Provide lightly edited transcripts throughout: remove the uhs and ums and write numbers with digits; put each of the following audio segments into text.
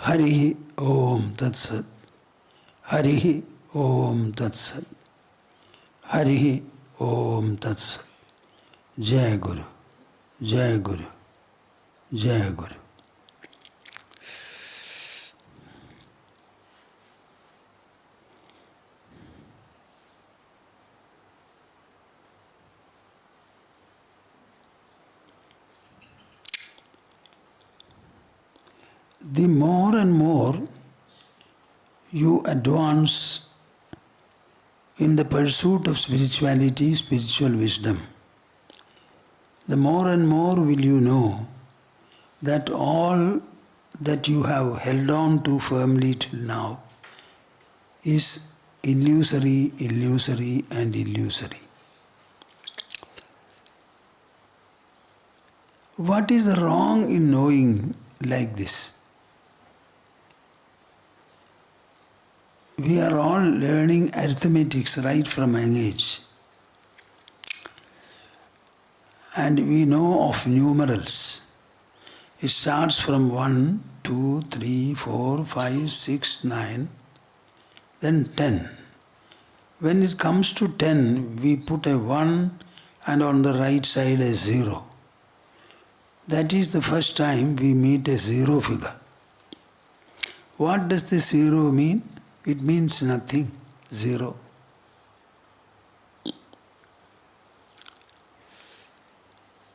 Harihi Om Tat Sat. Harihi Om Tat Sat. Harihi Om Tat Sat. Jai Guru, Jai Guru, Jai Guru. The more and more you advance in the pursuit of spirituality, spiritual wisdom, the more and more will you know that all that you have held on to firmly till now is illusory, illusory and illusory. What is the wrong in knowing like this? We are all learning arithmetics right from young age. And we know of numerals. It starts from 1, 2, 3, 4, 5, 6, 9, then 10. When it comes to 10, we put a 1 and on the right side a 0. That is the first time we meet a 0 figure. What does the 0 mean? It means nothing, 0.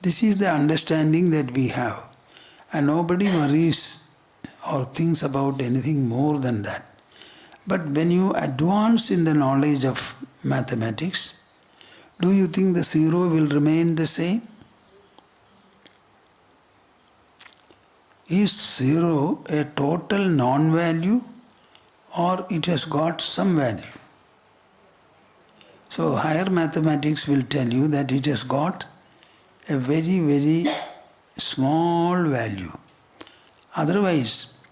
This is the understanding that we have. And nobody worries or thinks about anything more than that. But when you advance in the knowledge of mathematics, do you think the 0 will remain the same? Is 0 a total non-value? Or it has got some value. So higher mathematics will tell you that it has got a very, very small value. Otherwise,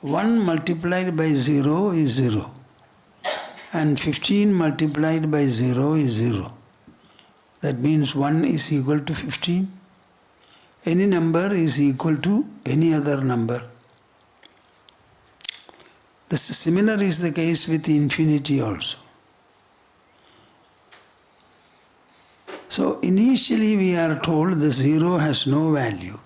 1 multiplied by 0 is 0. And 15 multiplied by 0 is 0. That means 1 is equal to 15. Any number is equal to any other number. The similar is the case with infinity also. So initially we are told the 0 has no value.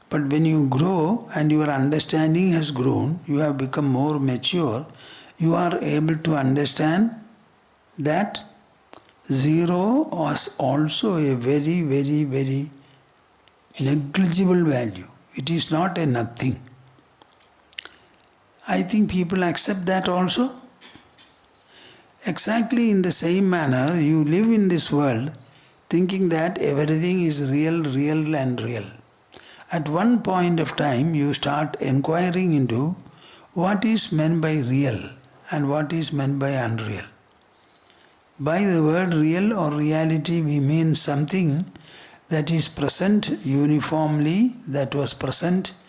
But when you grow and your understanding has grown, you have become more mature, you are able to understand that 0 was also a very, very, very negligible value. It is not a nothing. I think people accept that also. Exactly in the same manner, you live in this world thinking that everything is real, real and real. At one point of time, you start enquiring into what is meant by real and what is meant by unreal. By the word real or reality, we mean something that is present uniformly, that was present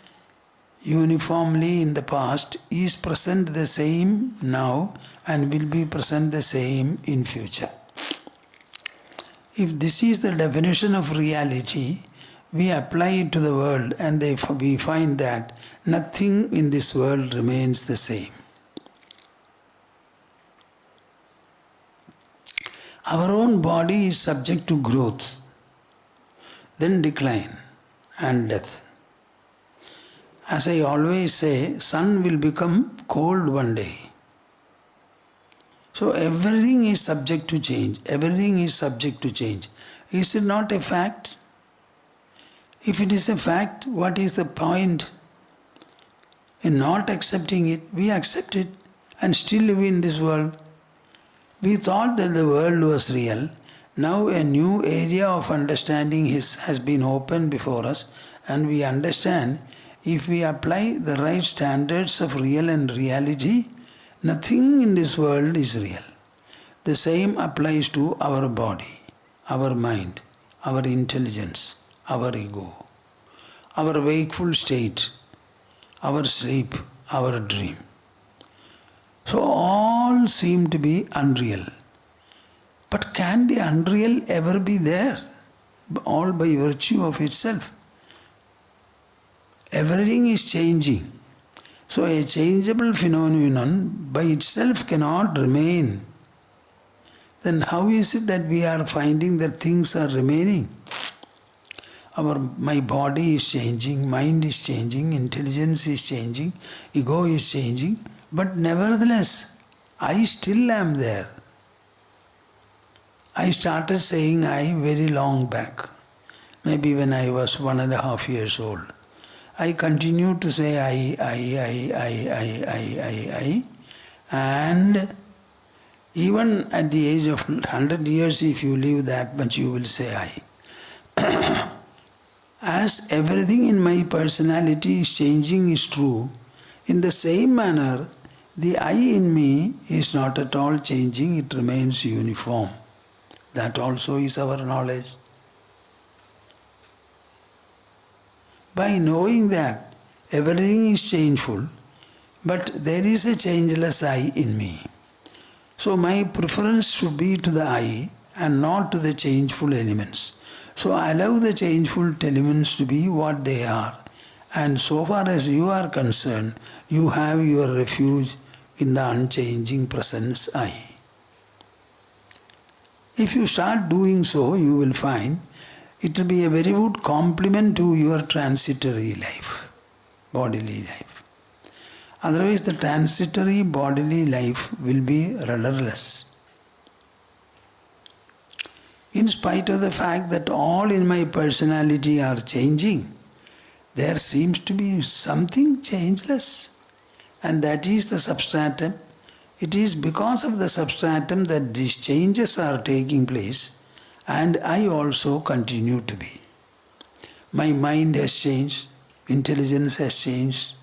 uniformly in the past, is present the same now and will be present the same in future. If this is the definition of reality, we apply it to the world and we find that nothing in this world remains the same. Our own body is subject to growth, then decline and death. As I always say, sun will become cold one day. So everything is subject to change. Everything is subject to change. Is it not a fact? If it is a fact, what is the point in not accepting it? We accept it and still live in this world. We thought that the world was real. Now a new area of understanding has been opened before us, and we understand if we apply the right standards of real and reality, nothing in this world is real. The same applies to our body, our mind, our intelligence, our ego, our wakeful state, our sleep, our dream. So all seem to be unreal. But can the unreal ever be there? All by virtue of itself. Everything is changing. So a changeable phenomenon by itself cannot remain. Then how is it that we are finding that things are remaining? My body is changing, mind is changing, intelligence is changing, ego is changing, but nevertheless, I still am there. I started saying I very long back, maybe when I was 1.5 years old. I continue to say I, and even at the age of 100 years, if you live that much, you will say I. As everything in my personality is changing is true, in the same manner, the I in me is not at all changing, it remains uniform. That also is our knowledge. By knowing that everything is changeful, but there is a changeless I in me. So my preference should be to the I and not to the changeful elements. So allow the changeful elements to be what they are. And so far as you are concerned, you have your refuge in the unchanging presence I. If you start doing so, you will find it will be a very good complement to your transitory life, bodily life. Otherwise, the transitory bodily life will be rudderless. In spite of the fact that all in my personality are changing, there seems to be something changeless, and that is the substratum. It is because of the substratum that these changes are taking place, and I also continue to be. My mind has changed, intelligence has changed,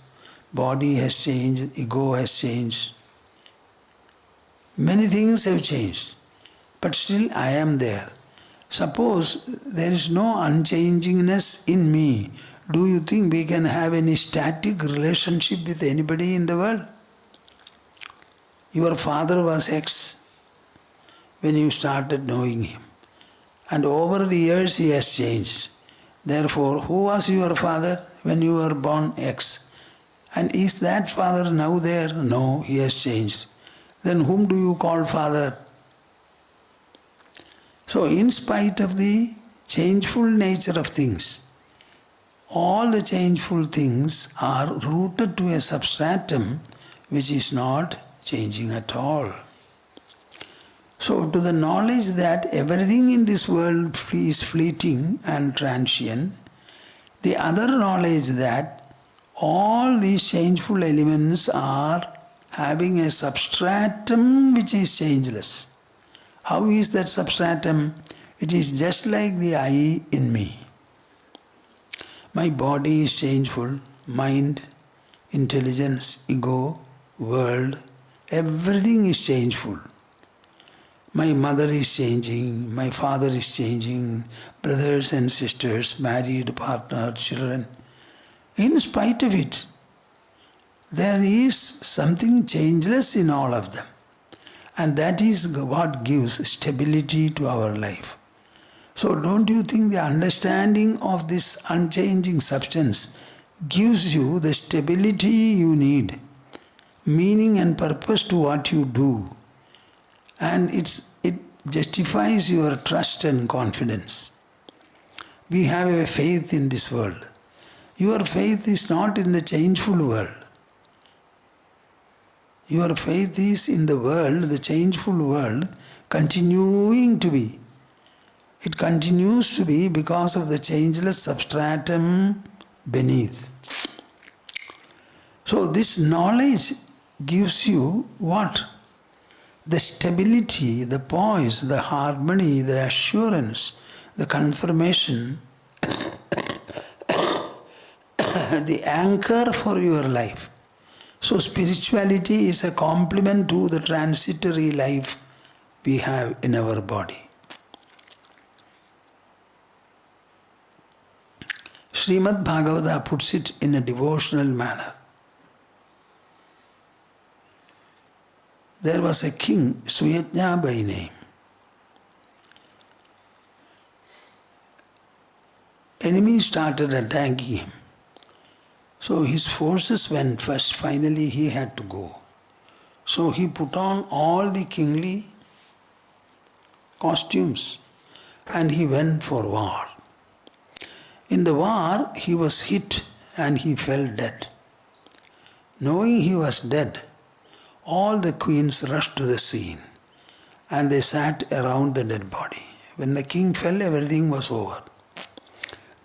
body has changed, ego has changed. Many things have changed, but still I am there. Suppose there is no unchangingness in me, do you think we can have any static relationship with anybody in the world? Your father was X when you started knowing him, and over the years he has changed. Therefore, who was your father when you were born? X. And is that father now there? No, he has changed. Then whom do you call father? So, in spite of the changeful nature of things, all the changeful things are rooted to a substratum which is not changing at all. So, to the knowledge that everything in this world is fleeting and transient, the other knowledge that all these changeful elements are having a substratum which is changeless. How is that substratum? It is just like the I in me. My body is changeful, mind, intelligence, ego, world, everything is changeful. My mother is changing, my father is changing, brothers and sisters, married, partner, children. In spite of it, there is something changeless in all of them. And that is what gives stability to our life. So don't you think the understanding of this unchanging substance gives you the stability you need, meaning and purpose to what you do, and it justifies your trust and confidence. We have a faith in this world. Your faith is not in the changeful world. Your faith is in the world, the changeful world, continuing to be. It continues to be because of the changeless substratum beneath. So this knowledge gives you what? The stability, the poise, the harmony, the assurance, the confirmation, the anchor for your life. So spirituality is a complement to the transitory life we have in our body. Srimad Bhagavatam puts it in a devotional manner. There was a king, Suyajna by name. Enemies started attacking him. So his forces went first, finally he had to go. So he put on all the kingly costumes and he went for war. In the war, he was hit and he fell dead. Knowing he was dead, all the queens rushed to the scene and they sat around the dead body. When the king fell, everything was over.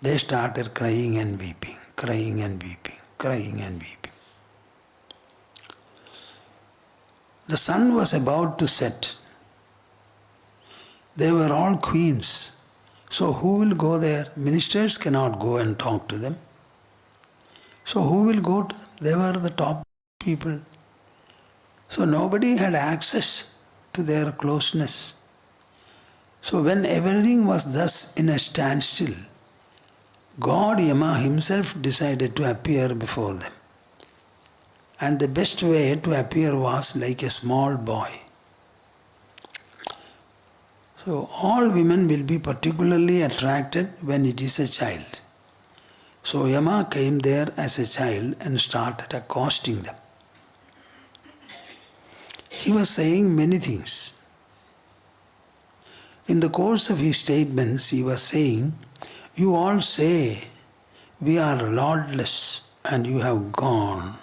They started crying and weeping, crying and weeping, crying and weeping. The sun was about to set. They were all queens. So who will go there? Ministers cannot go and talk to them. So who will go to them? They were the top people. So nobody had access to their closeness. So when everything was thus in a standstill, God Yama himself decided to appear before them. And the best way to appear was like a small boy. So all women will be particularly attracted when it is a child. So Yama came there as a child and started accosting them. He was saying many things. In the course of his statements, he was saying, "You all say we are lordless and you have gone.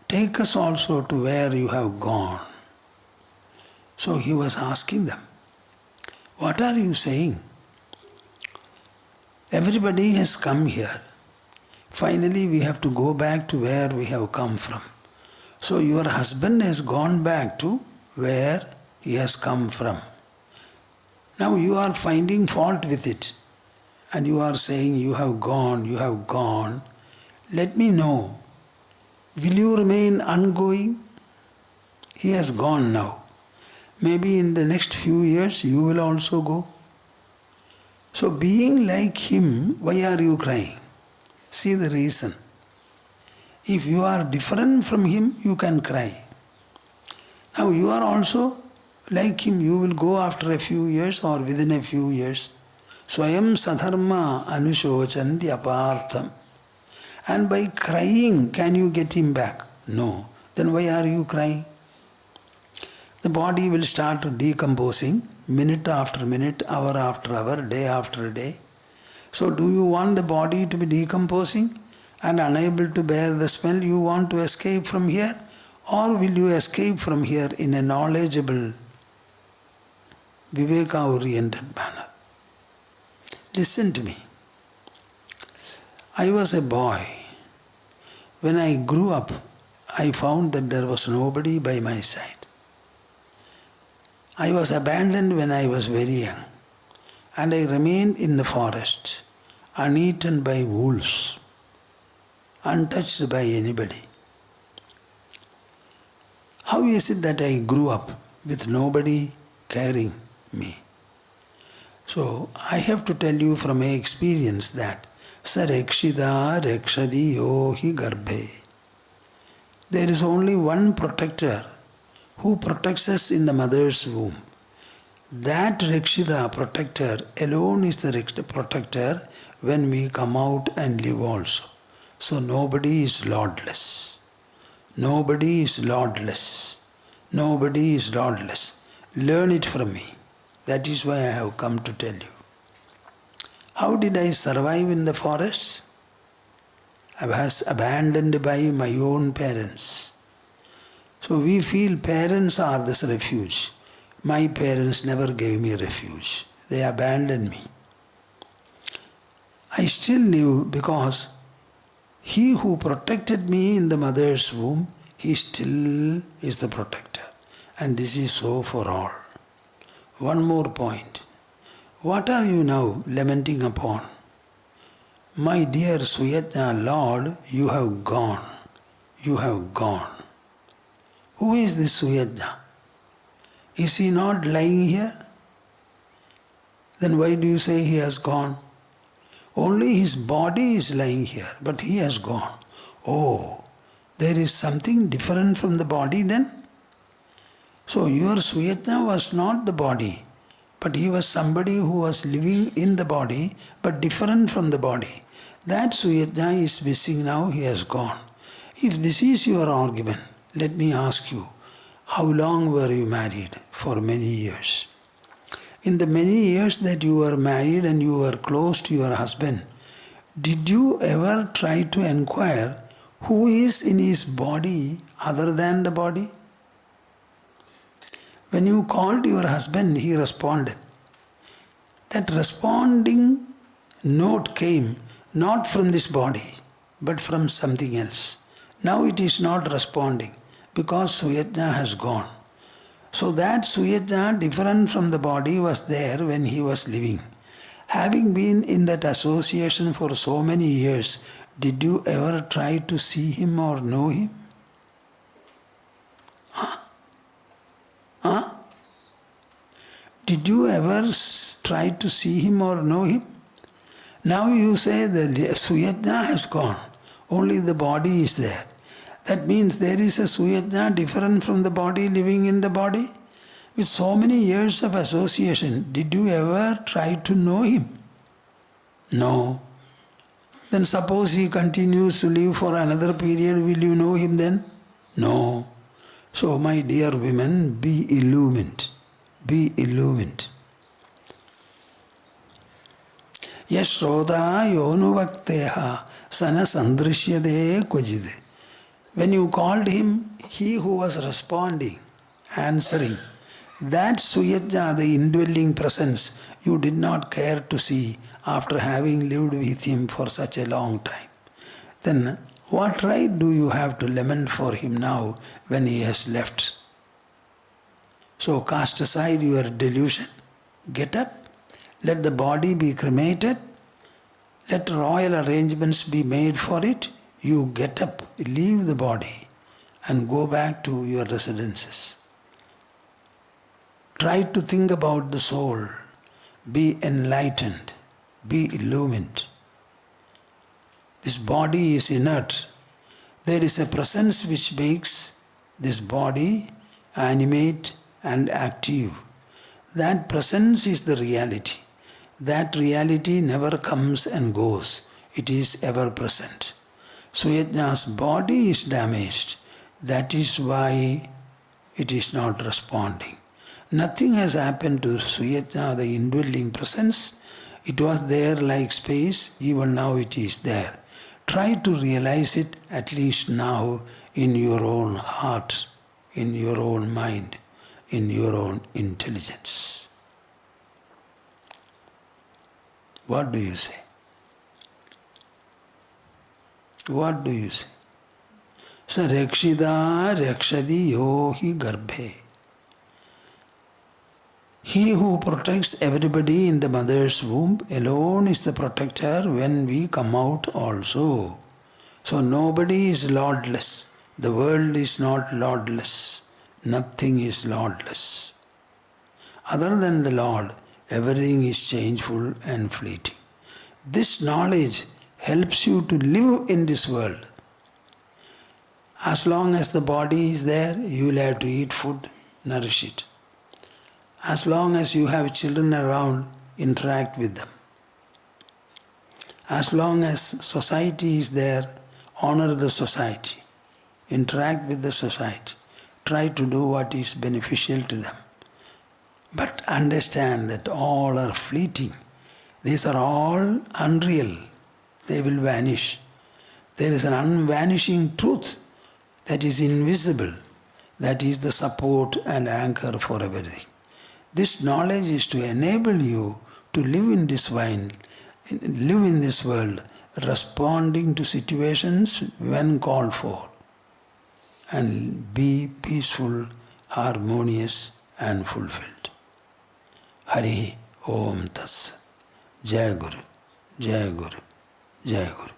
Take us also to where you have gone." So he was asking them, "What are you saying? Everybody has come here. Finally we have to go back to where we have come from. So your husband has gone back to where he has come from. Now you are finding fault with it and you are saying you have gone, you have gone. Let me know, will you remain ongoing? He has gone now. Maybe in the next few years you will also go. So being like him, why are you crying? See the reason. If you are different from him, you can cry. Now you are also like him, you will go after a few years or within a few years. Swayam sadharma anushochandi apartham. And by crying, can you get him back? No. Then why are you crying? The body will start decomposing minute after minute, hour after hour, day after day. So do you want the body to be decomposing and unable to bear the smell? You want to escape from here? Or will you escape from here in a knowledgeable, Viveka-oriented manner? Listen to me. I was a boy. When I grew up, I found that there was nobody by my side. I was abandoned when I was very young, and I remained in the forest, uneaten by wolves, untouched by anybody. How is it that I grew up with nobody caring me? So I have to tell you from my experience that Sarekshida Rekshadi Yohi Garbhe. There is only one protector who protects us in the mother's womb. That Rekshida protector alone is the protector when we come out and live also. So nobody is lordless. Nobody is lordless. Nobody is lordless. Learn it from me. That is why I have come to tell you. How did I survive in the forest? I was abandoned by my own parents. So we feel parents are this refuge. My parents never gave me refuge. They abandoned me. I still live because he who protected me in the mother's womb, he still is the protector. And this is so for all. One more point. What are you now lamenting upon? My dear Suyatna Lord, you have gone. You have gone. Who is this Suyatna? Is he not lying here? Then why do you say he has gone? Only his body is lying here, but he has gone. Oh, there is something different from the body then? So your Suyatna was not the body, but he was somebody who was living in the body, but different from the body. That Suyajna is missing now, he has gone. If this is your argument, let me ask you, how long were you married? For many years. In the many years that you were married and you were close to your husband, did you ever try to inquire who is in his body other than the body? When you called your husband, he responded. That responding note came not from this body, but from something else. Now it is not responding because Suyajna has gone. So that Suyajna, different from the body, was there when he was living. Having been in that association for so many years, did you ever try to see him or know him? Did you ever try to see him or know him? Now you say the Suyajna has gone, only the body is there. That means there is a Suyajna different from the body living in the body. With so many years of association, did you ever try to know him? No. Then suppose he continues to live for another period, will you know him then? No. So my dear women, be illumined. Be illumined. Yashroda yonuvakteha sana sandrishyade kvajide. When you called him, he who was responding, answering, that Suyajna, the indwelling presence, you did not care to see after having lived with him for such a long time. Then what right do you have to lament for him now when he has left? So cast aside your delusion, get up, let the body be cremated, let royal arrangements be made for it. You get up, leave the body and go back to your residences. Try to think about the soul, be enlightened, be illumined. This body is inert. There is a presence which makes this body animate and active. That presence is the reality. That reality never comes and goes. It is ever present. Suyajna's body is damaged. That is why it is not responding. Nothing has happened to Suyajna, the indwelling presence. It was there like space, even now it is there. Try to realize it at least now in your own heart, in your own mind, in your own intelligence. What do you say? What do you say? Sa rekshida rekshadi yo hi garbhe. He who protects everybody in the mother's womb alone is the protector when we come out also. So nobody is lordless. The world is not lordless. Nothing is lordless. Other than the Lord, everything is changeful and fleeting. This knowledge helps you to live in this world. As long as the body is there, you will have to eat food, nourish it. As long as you have children around, interact with them. As long as society is there, honor the society. Interact with the society. Try to do what is beneficial to them. But understand that all are fleeting. These are all unreal. They will vanish. There is an unvanishing truth that is invisible. That is the support and anchor for everything. This knowledge is to enable you to live in this world, responding to situations when called for, and be peaceful, harmonious and fulfilled. Hari Om Tassa. Jai Guru, Jai Guru, Jai Guru.